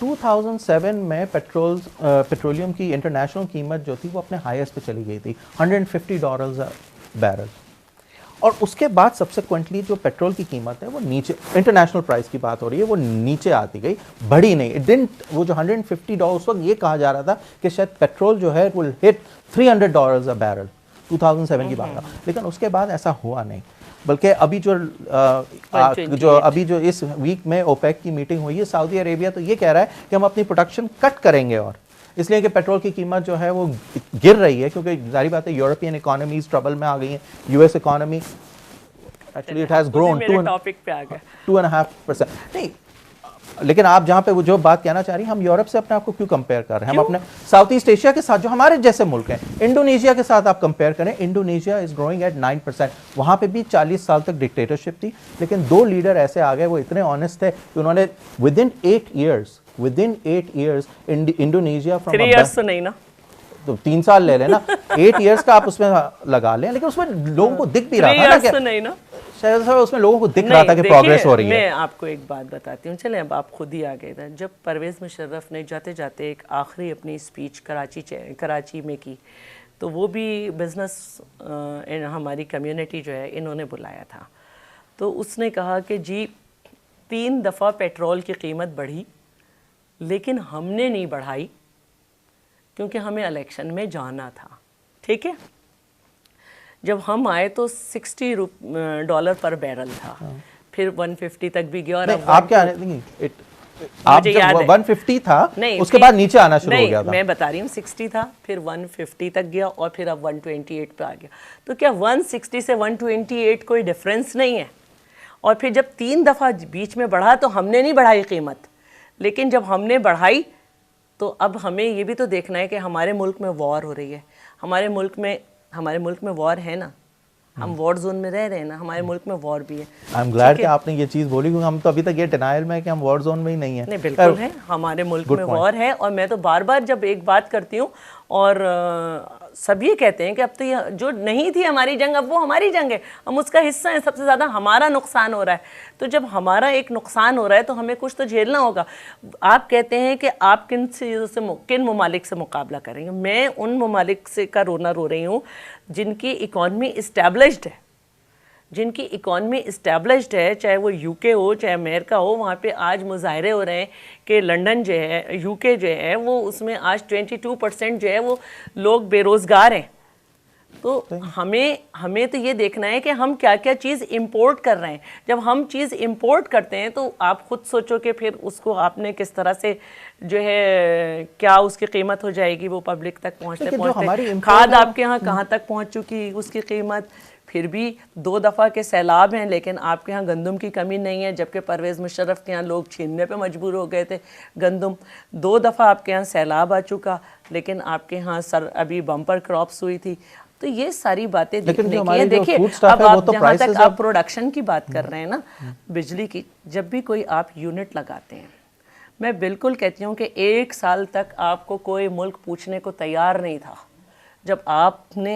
2007 में पेट्रोलियम की इंटरनेशनल कीमत जो थी वो अपने हाईएस्ट पे चली गई थी, $150 बैरल। और उसके बाद सब्सिक्वेंटली जो पेट्रोल की कीमत है वो नीचे, इंटरनेशनल प्राइस की बात हो रही है, वो नीचे आती गई, बढ़ी नहीं। इट डिडंट, वो जो $150 उस वक्त ये कहा जा रहा था कि शायद पेट्रोल जो है विल हिट $300 अ बैरल, 2007 की बात है, लेकिन उसके बाद ऐसा हुआ नहीं। बल्कि अभी जो इस वीक में ओपेक की मीटिंग हुई है, सऊदी अरेबिया तो ये कह रहा है कि हम अपनी प्रोडक्शन कट करेंगे, और इसलिए कि पेट्रोल की कीमत जो है वो गिर रही है, क्योंकि जारी बात है यूरोपियन इकोनॉमीज ट्रबल में आ गई हैं। US economy actually it has grown 2.5%। नहीं, लेकिन आप जहां पे वो जो बात कहना चाह रही हैं, हम यूरोप से अपने आप को क्यों कंपेयर कर रहे हैं? हम अपने साउथ ईस्ट एशिया के साथ, जो हमारे जैसे मुल्क हैं, इंडोनेशिया के साथ आप कंपेयर करें, इंडोनेशिया इज ग्रोइंग एट 9%। वहां पे भी 40 साल तक डिक्टेटरशिप थी, लेकिन 2 लीडर ऐसे आ गए, वो इतने ऑनेस्ट थे कि उन्होंने with in 8 years Indonesia from 3 years तो नहीं ना, तो 3 साल ले लेना, 8 इयर्स का आप उसमें लगा लें, लेकिन उसमें लोगों को दिख भी रहा था ना, तो नहीं ना, शायद उसमें लोगों को दिख रहा था कि प्रोग्रेस हो रही है। मैं आपको एक बात बताती हूँ, चलें अब आप खुद ही आ गए थे। जब परवेज़ मुशर्रफ ने जाते जाते एक आखिरी अपनी स्पीच कराची में की, तो वो भी बिज़नेस हमारी कम्युनिटी जो है इन्होंने बुलाया था, तो उसने कहा कि जी 3 दफ़ा पेट्रोल की कीमत बढ़ी, लेकिन हमने नहीं बढ़ाई क्योंकि हमें इलेक्शन में जाना था, ठीक है। जब हम आए तो $60 पर बैरल था, फिर 150 तक भी गया, और आप क्या आप जब 150 था, उसके बाद नीचे आना शुरू हो गया था। मैं बता रही हूँ 60 था, फिर 150 तक गया, और फिर अब 128 पे आ गया। तो क्या 160 से 128 कोई डिफरेंस नहीं है? और फिर जब 3 दफ़ा बीच में बढ़ा तो हमने नहीं बढ़ाई कीमत, लेकिन जब हमने बढ़ाई तो अब हमें ये भी तो देखना है कि हमारे मुल्क में वॉर हो रही है, हमारे मुल्क में वॉर है ना, हम वॉर जोन में रह रहे हैं ना, हमारे मुल्क में वॉर भी है। आई एम ग्लैड कि आपने ये चीज़ बोली, क्योंकि हम तो अभी तक ये डिनायल में है कि हम वॉर जोन में ही नहीं है। नहीं, बिल्कुल है, हमारे मुल्क में वॉर है। और मैं तो बार बार जब एक बात करती हूँ, और सब ये कहते हैं कि अब तो ये जो नहीं थी हमारी जंग, अब वो हमारी जंग है, हम उसका हिस्सा हैं, सबसे ज़्यादा हमारा नुकसान हो रहा है। तो जब हमारा एक नुकसान हो रहा है तो हमें कुछ तो झेलना होगा। आप कहते हैं कि आप किन ममालिक से मुकाबला करेंगे? मैं उन ममालिक से का रोना रो रही हूँ जिनकी इकॉनमी इस्टेब्लिश्ड है, चाहे वो यूके हो, चाहे अमेरिका हो। वहाँ पे आज मुजाहरे हो रहे हैं कि लंदन जो है, यूके जो है, वो उसमें आज 22% जो है वो लोग बेरोज़गार हैं। तो हमें तो ये देखना है कि हम क्या क्या चीज़ इंपोर्ट कर रहे हैं। जब हम चीज़ इंपोर्ट करते हैं तो आप खुद सोचो कि फिर उसको आपने किस तरह से जो है, क्या उसकी कीमत हो जाएगी वो पब्लिक तक पहुँचते। खाद आपके यहाँ कहाँ तक पहुँच चुकी उसकी कीमत। फिर भी 2 दफ़ा के सैलाब हैं, लेकिन आपके यहाँ गंदम की कमी नहीं है, जबकि परवेज़ मुशर्रफ के यहाँ लोग छीनने पे मजबूर हो गए थे गंदम। 2 दफ़ा आपके यहाँ सैलाब आ चुका, लेकिन आपके यहाँ अभी बम्पर क्रॉप्स हुई थी। तो ये सारी बातें देखने की है। देखिए, अब आप जहाँ तक आप प्रोडक्शन की बात कर रहे हैं ना, बिजली की, जब भी कोई आप यूनिट लगाते हैं, मैं बिल्कुल कहती हूँ कि 1 साल तक आपको कोई मुल्क पूछने को तैयार नहीं था। जब आपने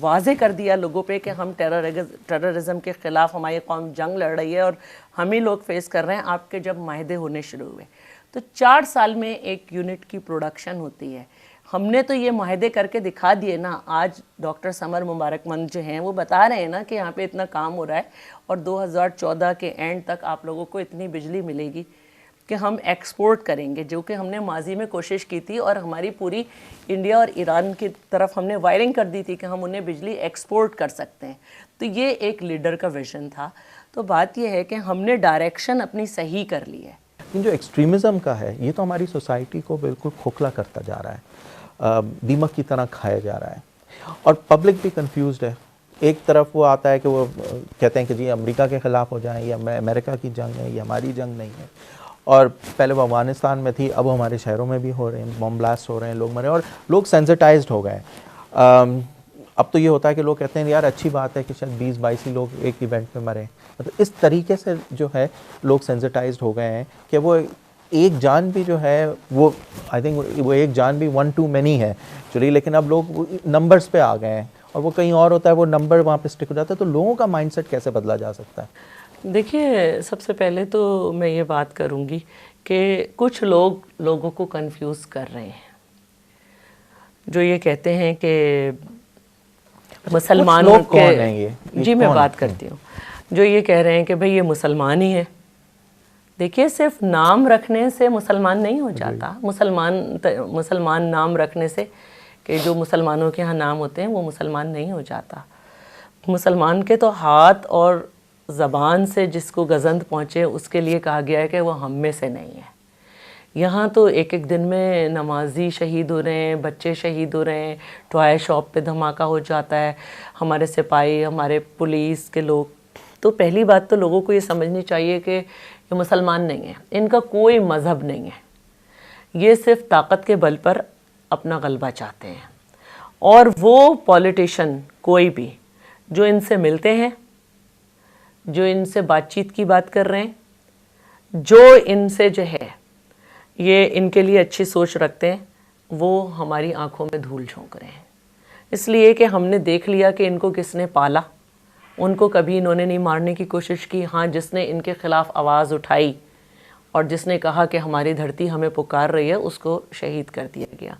वाजे कर दिया लोगों पे कि हम टेररिज्म के ख़िलाफ़ हमारी कौम जंग लड़ रही है और हम ही लोग फेस कर रहे हैं, आपके जब माहदे होने शुरू हुए तो 4 साल में एक यूनिट की प्रोडक्शन होती है। हमने तो ये माहदे करके दिखा दिए ना। आज डॉक्टर समर मुबारकमंद जो हैं वो बता रहे हैं ना कि यहाँ पे इतना काम हो रहा है और 2014 के एंड तक आप लोगों को इतनी बिजली मिलेगी कि हम एक्सपोर्ट करेंगे, जो कि हमने माजी में कोशिश की थी और हमारी पूरी इंडिया और ईरान की तरफ हमने वायरिंग कर दी थी कि हम उन्हें बिजली एक्सपोर्ट कर सकते हैं। तो ये एक लीडर का विजन था। तो बात ये है कि हमने डायरेक्शन अपनी सही कर ली है। जो एक्सट्रीमिज़म का है ये तो हमारी सोसाइटी को बिल्कुल खोखला करता जा रहा है, दीमक की तरह खाया जा रहा है और पब्लिक भी कंफ्यूज्ड है। एक तरफ वो आता है कि वो कहते हैं कि जी अमेरिका के ख़िलाफ़ हो जाएं, या अमेरिका की जंग है, ये हमारी जंग नहीं है। और पहले वो अफ़गानिस्तान में थी, अब हमारे शहरों में भी हो रहे हैं, बम ब्लास्ट हो रहे हैं, लोग मरे और लोग सेंसिटाइज्ड हो गए। अब तो ये होता है कि लोग कहते हैं यार अच्छी बात है कि शायद 20-22 ही लोग एक इवेंट में मरे। मतलब इस तरीके से जो है लोग सेंसिटाइज्ड हो गए हैं कि वो एक जान भी जो है वो आई थिंक वो एक जान भी 1 too many है एक्चुअली। लेकिन अब लोग नंबर्स पे आ गए हैं और वो कहीं और होता है, वो नंबर वहाँ पे स्टिक हो जाता है। तो लोगों का माइंडसेट कैसे बदला जा सकता है? देखिए, सबसे पहले तो मैं ये बात करूँगी कि कुछ लोग लोगों को कंफ्यूज कर रहे हैं, जो ये कहते हैं कि मुसलमानों लोग कौन हैं ये जी मैं कौन बात हैं? करती हूँ, जो ये कह रहे हैं कि भाई ये मुसलमान ही है। देखिए, सिर्फ नाम रखने से मुसलमान नहीं हो जाता। मुसलमान नाम रखने से, कि जो मुसलमानों के यहाँ नाम होते हैं वो मुसलमान नहीं हो जाता। मुसलमान के तो हाथ और ज़बान से जिसको गज़ंद पहुँचे उसके लिए कहा गया है कि वो हम में से नहीं है। यहाँ तो एक एक दिन में नमाजी शहीद हो रहे हैं, बच्चे शहीद हो रहे हैं, टॉय शॉप पे धमाका हो जाता है, हमारे सिपाही, हमारे पुलिस के लोग। तो पहली बात तो लोगों को ये समझनी चाहिए कि ये मुसलमान नहीं है, इनका कोई मज़हब नहीं है, ये सिर्फ ताकत के बल पर अपना गलबा चाहते हैं। और वो पॉलिटिशियन कोई भी जो इनसे मिलते हैं, जो इनसे बातचीत की बात कर रहे हैं, जो इनसे जो है ये इनके लिए अच्छी सोच रखते हैं, वो हमारी आंखों में धूल झोंक रहे हैं। इसलिए कि हमने देख लिया कि इनको किसने पाला, उनको कभी इन्होंने नहीं मारने की कोशिश की। हाँ, जिसने इनके ख़िलाफ़ आवाज़ उठाई और जिसने कहा कि हमारी धरती हमें पुकार रही है, उसको शहीद कर दिया गया।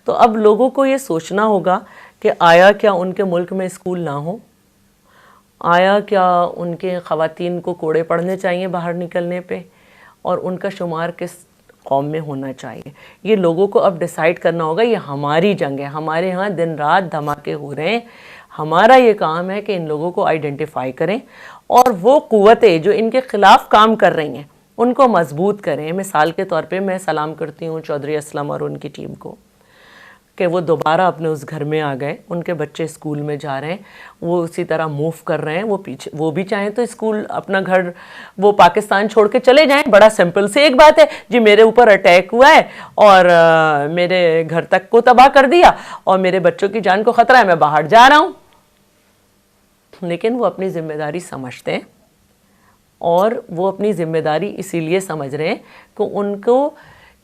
तो अब लोगों को ये सोचना होगा कि आया क्या उनके मुल्क में स्कूल ना हो, आया क्या उनके ख़वातीन को कोड़े पड़ने चाहिए बाहर निकलने पे, और उनका शुमार किस कौम में होना चाहिए। ये लोगों को अब डिसाइड करना होगा। ये हमारी जंग है, हमारे यहाँ दिन रात धमाके हो रहे हैं। हमारा ये काम है कि इन लोगों को आइडेंटिफाई करें और वो क़ुव्वतें जो इनके ख़िलाफ़ काम कर रही हैं उनको मजबूत करें। मिसाल के तौर पे मैं सलाम करती हूँ चौधरी असलम और उनकी टीम को कि वो दोबारा अपने उस घर में आ गए, उनके बच्चे स्कूल में जा रहे हैं, वो उसी तरह मूव कर रहे हैं। वो भी चाहें तो स्कूल, अपना घर, वो पाकिस्तान छोड़ के चले जाएं। बड़ा सिंपल सी एक बात है जी, मेरे ऊपर अटैक हुआ है और मेरे घर तक को तबाह कर दिया और मेरे बच्चों की जान को ख़तरा है, मैं बाहर जा रहा हूँ। लेकिन वो अपनी ज़िम्मेदारी समझते हैं, और वो अपनी ज़िम्मेदारी इसीलिए समझ रहे हैं कि उनको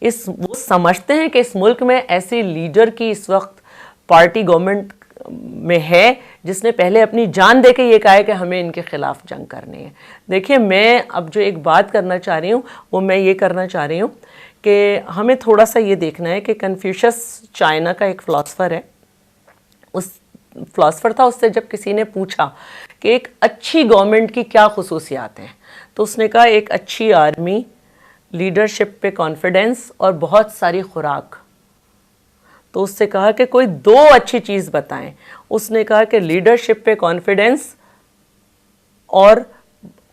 वो समझते हैं कि इस मुल्क में ऐसी लीडर की इस वक्त पार्टी गवर्नमेंट में है जिसने पहले अपनी जान दे के ये कहा है कि हमें इनके ख़िलाफ़ जंग करनी है। देखिए, मैं अब जो एक बात करना चाह रही हूँ वो मैं ये करना चाह रही हूँ कि हमें थोड़ा सा ये देखना है कि कन्फ्यूशस चाइना का एक फ़िलासफ़र है। उस फ़िलासफ़र था, उससे जब किसी ने पूछा कि एक अच्छी गवर्नमेंट की क्या खुसूसियात हैं, तो उसने कहा एक अच्छी आर्मी, लीडरशिप पे कॉन्फिडेंस और बहुत सारी खुराक। तो उससे कहा कि कोई दो अच्छी चीज़ बताएं। उसने कहा कि लीडरशिप पे कॉन्फिडेंस और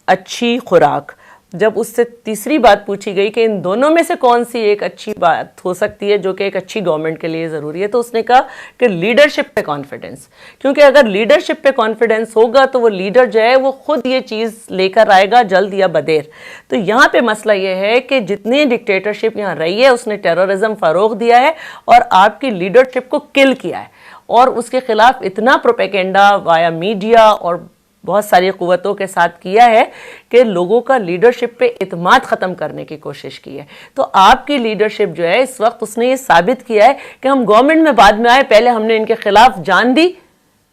अच्छी खुराक। जब उससे तीसरी बात पूछी गई कि इन दोनों में से कौन सी एक अच्छी बात हो सकती है जो कि एक अच्छी गवर्नमेंट के लिए ज़रूरी है, तो उसने कहा कि लीडरशिप पे कॉन्फिडेंस। क्योंकि अगर लीडरशिप पे कॉन्फिडेंस होगा तो वो लीडर जो है वो खुद ये चीज़ लेकर आएगा जल्द या बदेर। तो यहाँ पे मसला ये है कि जितनी डिक्टेटरशिप यहाँ रही है उसने टेररिज्म फ़रोग दिया है और आपकी लीडरशिप को किल किया है, और उसके ख़िलाफ़ इतना प्रोपेगेंडा वाया मीडिया और बहुत सारी क़ुव्वतों के साथ किया है कि लोगों का लीडरशिप पे इत्माद ख़त्म करने की कोशिश की है। तो आपकी लीडरशिप जो है इस वक्त, उसने ये साबित किया है कि हम गवर्नमेंट में बाद में आए, पहले हमने इनके ख़िलाफ़ जान दी,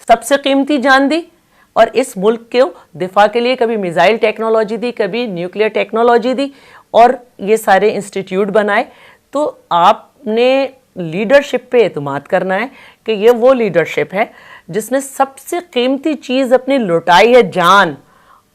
सबसे कीमती जान दी, और इस मुल्क के दिफा के लिए कभी मिसाइल टेक्नोलॉजी दी, कभी न्यूक्लियर टेक्नोलॉजी दी, और ये सारे इंस्टीट्यूट बनाए। तो आपने लीडरशिप पे एतमाद करना है कि ये वो लीडरशिप है जिसने सबसे कीमती चीज़ अपनी लुटाई है, जान,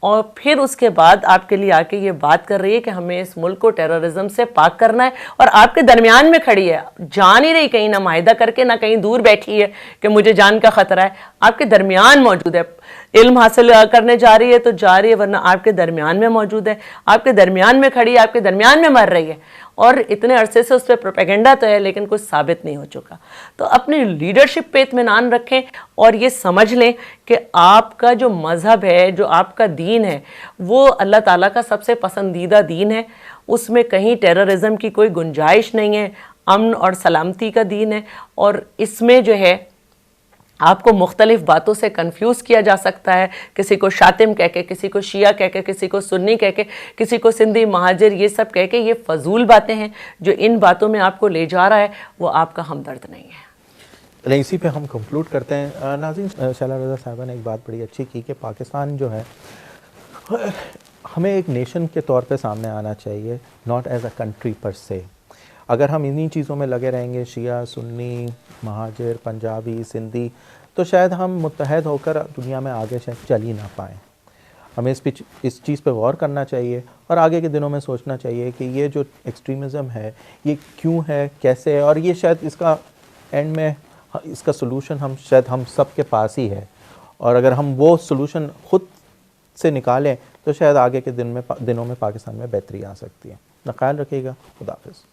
और फिर उसके बाद आपके लिए आके ये बात कर रही है कि हमें इस मुल्क को टेररिज्म से पाक करना है, और आपके दरमियान में खड़ी है, जा नहीं रही कहीं, ना माहिदा करके, ना कहीं दूर बैठी है कि मुझे जान का ख़तरा है, आपके दरमियान मौजूद है। इल्म हासिल करने जा रही है तो जा रही है, वरना आपके दरमियान में मौजूद है, आपके दरमियान में खड़ी है, आपके दरमियान में मर रही है, और इतने अरसे से उस पर प्रोपेगेंडा तो है लेकिन कुछ साबित नहीं हो चुका। तो अपनी लीडरशिप पे इत्मीनान रखें और ये समझ लें कि आपका जो मज़हब है, जो आपका दीन है, वो अल्लाह ताला का सबसे पसंदीदा दीन है। उसमें कहीं टेररिज्म की कोई गुंजाइश नहीं है, अमन और सलामती का दीन है, और इसमें जो है आपको मुख्तलिफ बातों से कंफ्यूज किया जा सकता है, किसी को शातिम कह के, किसी को शिया कह के, किसी को सुन्नी कह के, किसी को सिंधी महाजिर, ये सब कह के। ये फजूल बातें हैं। जो इन बातों में आपको ले जा रहा है वो आपका हमदर्द नहीं है। इसी पे हम कंक्लूड करते हैं। नाज़रीन, शैला रज़ा साहिबा ने एक बात बड़ी अच्छी की कि पाकिस्तान जो है हमें एक नेशन के तौर पे सामने आना चाहिए, नॉट एज अ कंट्री पर से। अगर हम इन्हीं चीज़ों में लगे रहेंगे, शिया सुन्नी महाजिर पंजाबी सिंधी, तो शायद हम मुत्तहद होकर दुनिया में आगे शायद चल ही ना पाएँ। हमें इस चीज़ पे गौर करना चाहिए और आगे के दिनों में सोचना चाहिए कि ये जो एक्सट्रीमिज़म है ये क्यों है, कैसे है, और ये शायद इसका एंड में इसका सोल्यूशन हम सब के पास ही है। और अगर हम वो सोल्यूशन खुद से निकालें तो शायद आगे के दिनों में पाकिस्तान में बेहतरी आ सकती है। अपना ख्याल रखिएगा। खुदा हाफिज़।